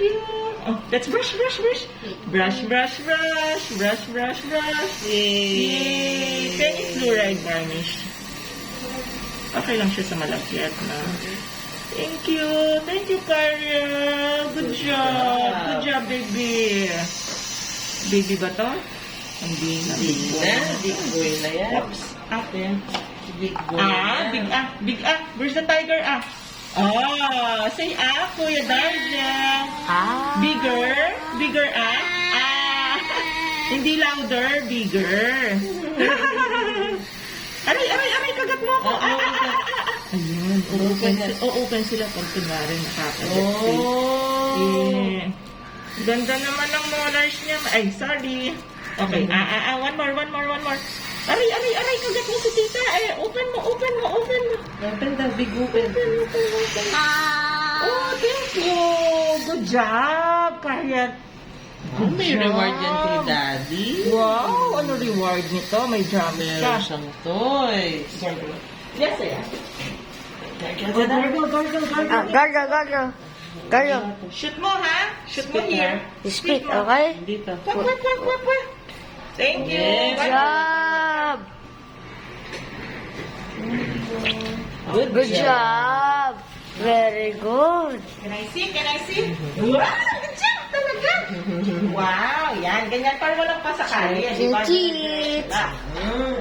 you. Oh, let's brush, brush, brush. Brush, brush, brush. Brush, brush, brush. Yay! Penny fluoride varnish. Okay lang siya sa malagkit, no? Thank you. Thank you, Karya. Good job. Good job, baby. Baby ba to? Hindi na. Big na. Big boy na yan. Oops. Ate. Big boy na. Big ah. Big ah. Where's the tiger ah? Oh, say ah, Kuya Darja. Bigger. Bigger ah. Hindi louder. Bigger. Aray, aray, aray. Kagat mo ako. Ayun. Open sila pag kunwari nakakagat. Yeah. Ganda naman ng molars niya. Ay, sorry. Okay. One more. Aray, aray, aray. Kagat mo si tita. Open mo. Open daw. Big open. Oh, thank you. Good job, Kaya. Oh, may reward yan kay Daddy. Wow, ano reward nito? May jam Meron ka. siyang toys. Yes, yes. Gargle. Shoot mo, ha? Shoot mo here. Spit, okay? Dito. Wak. Thank you. Yes. Good job. Good job. Very good. Can I see? Wow, good job talaga. Wow, yan. Ganyan para walang pasakali. Di ba? Cute.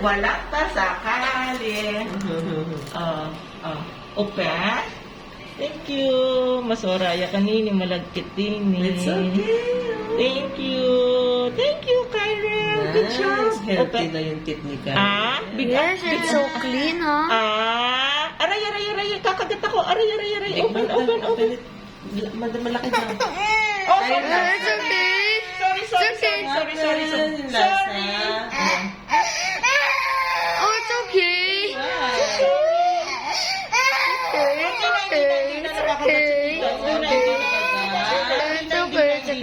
Walang pasakali. Open. Thank you. Masoraya kanini malagkit din. It's okay. Thank you. Thank you, Kyra. Good job. Healthy na yung teeth ni Karen. Yes, it's so clean, huh? Aray. Kakagat ako. Aray. Open. it. Malaki na. Oh, It's okay. sorry. Oh, it's okay.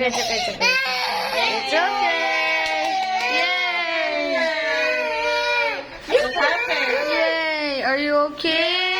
It's okay. Yay! What happened? Yay! Are you okay?